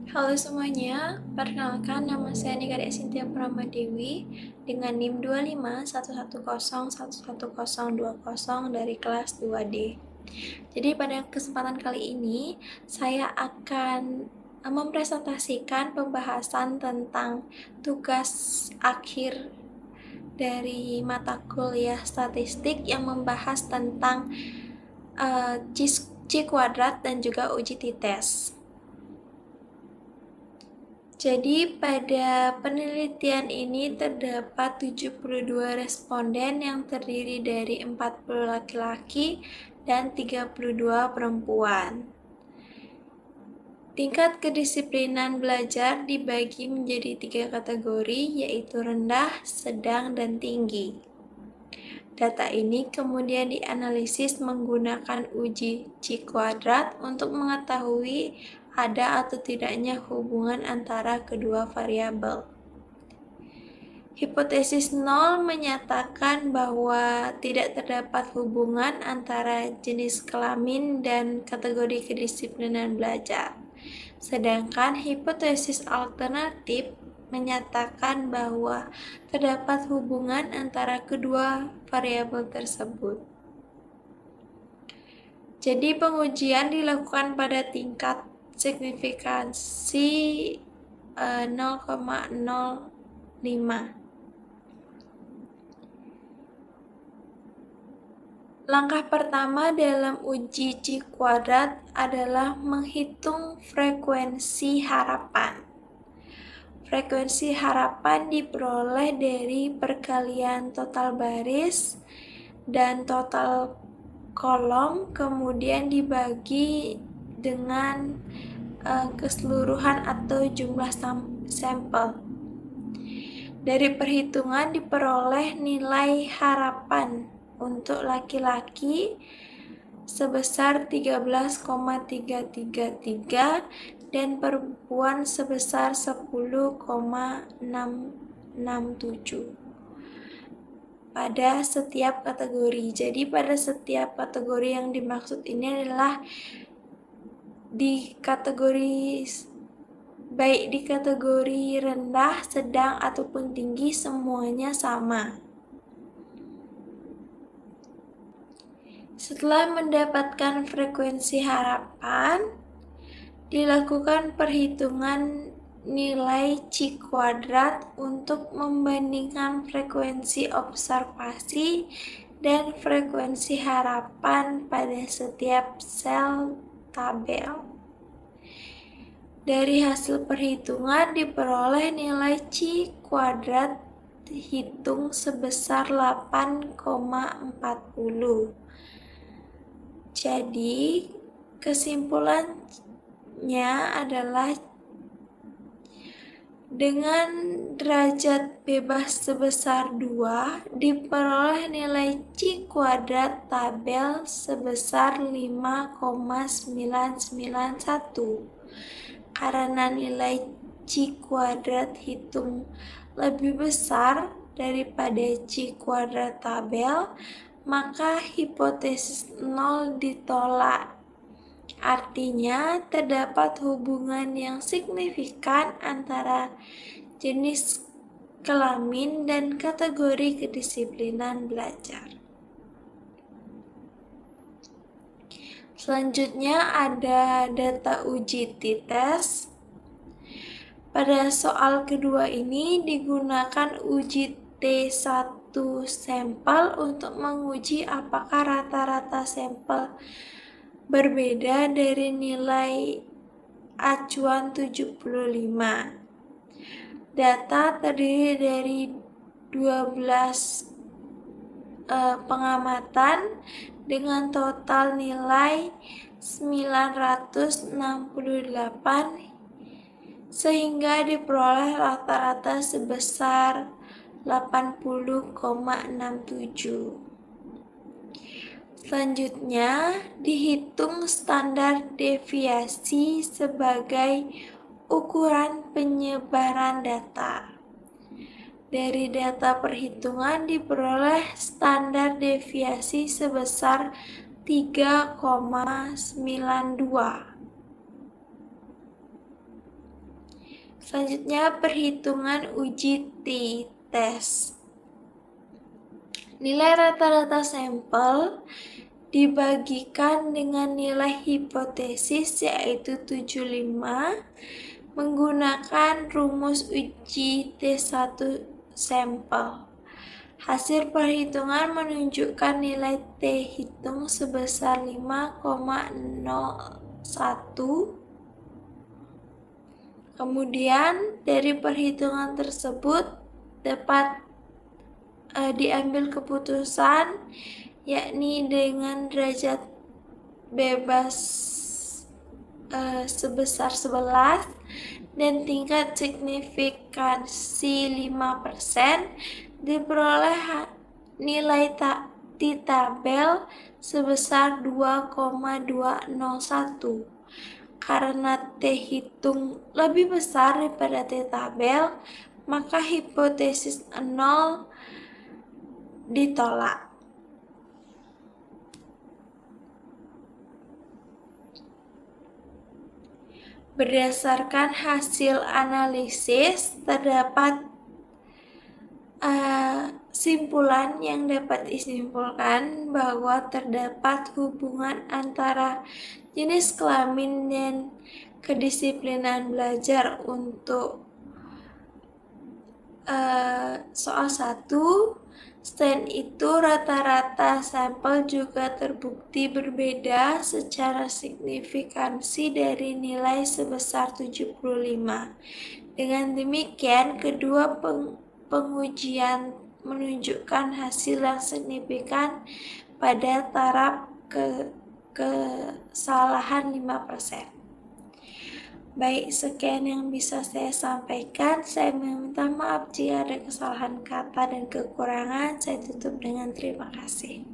Halo semuanya, perkenalkan nama saya Nikadek Cynthia Pramadewi dengan NIM 25110110020 dari kelas 2D. Jadi pada kesempatan kali ini saya akan mempresentasikan pembahasan tentang tugas akhir dari mata kuliah statistik yang membahas tentang C kuadrat dan juga uji t-test. Jadi pada penelitian ini terdapat 72 responden yang terdiri dari 40 laki-laki dan 32 perempuan. Tingkat kedisiplinan belajar dibagi menjadi 3 kategori, yaitu rendah, sedang, dan tinggi. Data ini kemudian dianalisis menggunakan uji C kuadrat untuk mengetahui ada atau tidaknya hubungan antara kedua variabel. Hipotesis 0 menyatakan bahwa tidak terdapat hubungan antara jenis kelamin dan kategori kedisiplinan belajar. Sedangkan hipotesis alternatif menyatakan bahwa terdapat hubungan antara kedua variabel tersebut. Jadi pengujian dilakukan pada tingkat signifikansi 0,05. Langkah pertama dalam uji C kuadrat adalah menghitung frekuensi harapan. Frekuensi harapan diperoleh dari perkalian total baris dan total kolom, kemudian dibagi dengan keseluruhan atau jumlah sampel. Dari perhitungan diperoleh nilai harapan untuk laki-laki sebesar 13,333 dan perempuan sebesar 10,667 pada setiap kategori. Jadi pada setiap kategori yang dimaksud ini adalah baik di kategori rendah, sedang, ataupun tinggi semuanya sama. Setelah mendapatkan frekuensi harapan, dilakukan perhitungan nilai C kuadrat untuk membandingkan frekuensi observasi dan frekuensi harapan pada setiap sel tabel. Dari hasil perhitungan diperoleh nilai C kuadrat hitung sebesar 8,40. Jadi kesimpulannya adalah dengan derajat bebas sebesar 2 diperoleh nilai C kuadrat tabel sebesar 5,991. Karena nilai C kuadrat hitung lebih besar daripada C kuadrat tabel, maka hipotesis 0 ditolak. Artinya, terdapat hubungan yang signifikan antara jenis kelamin dan kategori kedisiplinan belajar. Selanjutnya ada data uji t-test. Pada soal kedua ini digunakan uji T1 sampel untuk menguji apakah rata-rata sampel berbeda dari nilai acuan 75. Data terdiri dari 12 pengamatan dengan total nilai 968 sehingga diperoleh rata-rata sebesar 80,67. Selanjutnya, dihitung standar deviasi sebagai ukuran penyebaran data. Dari data perhitungan diperoleh standar deviasi sebesar 3,92. Selanjutnya, perhitungan uji t-test. Nilai rata-rata sampel dibagikan dengan nilai hipotesis yaitu 75 menggunakan rumus uji T1 sampel. Hasil perhitungan menunjukkan nilai T hitung sebesar 5,01. Kemudian dari perhitungan tersebut dapat diambil keputusan yakni dengan derajat bebas sebesar 11 dan tingkat signifikansi 5%, diperoleh nilai di tabel sebesar 2,201. Karena T hitung lebih besar daripada T tabel, maka hipotesis 0 ditolak. Berdasarkan hasil analisis, terdapat simpulan yang dapat disimpulkan bahwa terdapat hubungan antara jenis kelamin dan kedisiplinan belajar untuk soal 1. Selain itu, rata-rata sampel juga terbukti berbeda secara signifikansi dari nilai sebesar 75. Dengan demikian, kedua pengujian menunjukkan hasil yang signifikan pada taraf kesalahan 5%. Baik, sekian yang bisa saya sampaikan. Saya meminta maaf jika ada kesalahan kata dan kekurangan. Saya tutup dengan terima kasih.